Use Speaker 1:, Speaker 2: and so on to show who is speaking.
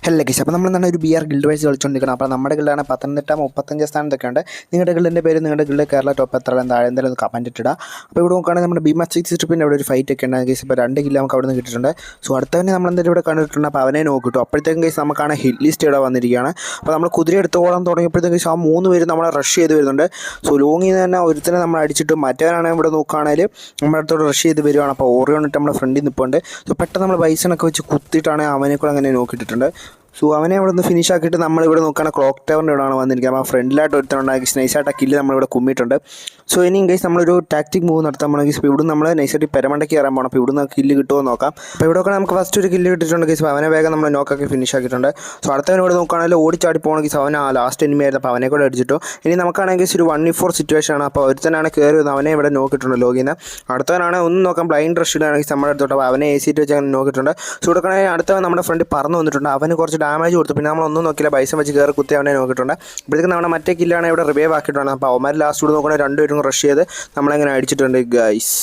Speaker 1: Hello guys, അപ്പോൾ നമ്മൾ എന്താണ് ഒരു ബി ആർ ഗിൽഡ് വൈസ് കളിച്ചുകൊണ്ടിരിക്കണം. അപ്പോൾ നമ്മുടെ ഗിൽഡാണ് 15 35 സ്ഥാനത്തൊക്കെ ഉണ്ട്. നിങ്ങളുടെ ഗിൽഡിൻ്റെ പേര് നിങ്ങളുടെ ഗിൽഡ് കേരള ടോപ്പ് എത്ര താഴെ എന്തായാലും ഒന്ന് കമൻറ്റ് ഇടുക. അപ്പോൾ ഇവിടെ നോക്കുകയാണെങ്കിൽ നമ്മുടെ ബി മാച്ച് 6 ട്രിപ്പിൻ്റെ അവിടെ ഒരു ഫൈറ്റ് ഒക്കെ ഉണ്ട് ഗൈസ്. ഇപ്പോൾ 2 കില്ല് നമുക്ക് അവിടെ നിന്ന് കിട്ടിയിട്ടുണ്ട്. സോ അടുത്തവനെ നമ്മൾ എന്തായാലും ഇവിടെ കണ്ടിട്ടുണ്ട്. അപ്പോൾ അവനെ നോക്കിട്ടു. അപ്പോഴത്തേക്കും ഗൈസ് നമുക്കാണ് ഹിറ്റ് ലിസ്റ്റ് ഇവിടെ വന്നിരിക്കുകയാണ്. അപ്പോൾ നമ്മൾ കുതിര എടുത്തോളം തുടങ്ങിയപ്പോഴത്തേക്കും ഗൈസ് ആ 3 പേര് നമ്മളെ റഷ് ചെയ്ത് വരുന്നുണ്ട്. സോ ലോങ്ങിൽ നിന്ന് തന്നെ ഒരുത്തനെ നമ്മൾ അടിച്ചിട്ട് മറ്റവനാണെങ്കിൽ ഇവിടെ നോക്കുകയാണെങ്കിൽ നമ്മുടെ അടുത്തോട് റഷ് ചെയ്ത് വരുവാണ്. അപ്പോൾ ഓറിയോണിട്ട് നമ്മുടെ ഫ്രണ്ടിൽ നിൽപ്പുണ്ട്. സോ പെട്ടെന്ന് നമ്മൾ ബൈസണൊക്കെ വെച്ച് കുത്തിയിട്ടാണ് അവനെ കൂടെ അങ്ങനെ നോക്കിയിട്ടുണ്ട്. സോ അവനെ അവിടെ നിന്ന് ഫിനിഷ് ആക്കിയിട്ട് നമ്മളിവിടെ നോക്കുകയാണ് ക്ലോക്ക് ടവറിൻ്റെ ഇവിടെയാണ് വന്നിരിക്കുന്നത്. അപ്പോൾ ഫ്രണ്ടിലായിട്ട് ഒരുത്തനുണ്ടാക്കി നൈസായിട്ട് ആ കില്ല് നമ്മളിവിടെ കുമ്മിയിട്ടുണ്ട്. സോ ഇനി ഗൈസ് നമ്മളൊരു ടാക്റ്റിക് മൂവ് നടത്താൻ പോകണം ഗൈസ്. ഇപ്പോൾ ഇവിടെ നമ്മൾ നൈസായിട്ട് പെരമണ്ടയ്ക്ക് കയറാൻ പോകണം. അപ്പോൾ ഇവിടുന്ന് കില്ല് കിട്ടുമോ നോക്കാം. അപ്പോൾ ഇവിടെ നോക്കുകയാണെങ്കിൽ നമുക്ക് ഫസ്റ്റ് ഒരു കില്ല് കിട്ടിയിട്ടുണ്ട് ഗൈസ്. അപ്പോൾ അവനെ വേഗം നമ്മൾ നോക്കാക്കി ഫിനിഷ് ആക്കിയിട്ടുണ്ട്. സോ അടുത്തവൻ ഇവിടെ നോക്കുകയാണെങ്കിൽ ഓടിച്ചാടി പോകണം ഗൈസ്. അവൻ ആ ലാസ്റ്റ് എനിമി ആയിരുന്നു. അപ്പോൾ അവനെ കൂടെ അടിച്ചിട്ടു. ഇനി നമുക്കാണെങ്കിൽ ഒരു 1v4 സിറ്റുവേഷൻ ആണ്. അപ്പോൾ ഒരുത്തനാണ് കയറി വന്നത്. അവനെ ഇവിടെ നോക്കിയിട്ടുണ്ട് ലോഗിന്ന്. അടുത്തവനാണ് ഒന്നും നോക്കാം ബ്ലൈൻഡ് റഷ് ഇടുകയാണെങ്കിൽ നമ്മുടെ അടുത്തോട്ട്. അപ്പോൾ അവനെ AC വെച്ച് അങ്ങനെ നോക്കിയിട്ടുണ്ട്. സോ കൊടുക്കണമെങ്കിൽ അടുത്തവൻ നമ്മുടെ ഫ്രണ്ട് പറന്ന് വന്നിട്ടുണ്ട്. അവന് കുറച്ച് ഡാമേജ് കൊടുത്തു. പിന്നെ നമ്മളൊന്നും നോക്കില്ല, ബൈസം വെച്ച് കയറി കുത്തി അവനെ നോക്കിയിട്ടുണ്ട്. ഇപ്പോഴത്തേക്കും നമ്മുടെ മറ്റേ കില്ലാണ് ഇവിടെ റിവൈവ് ആക്കിയിട്ടുണ്ട്. അപ്പോൾ അവന്മാർ ലാസ്റ്റ് കൂടെ നോക്കുകയാണെങ്കിൽ 2 പേരും റഷ് ചെയ്ത് നമ്മളെങ്ങനെ അടിച്ചിട്ടുണ്ട് ഗൈസ്.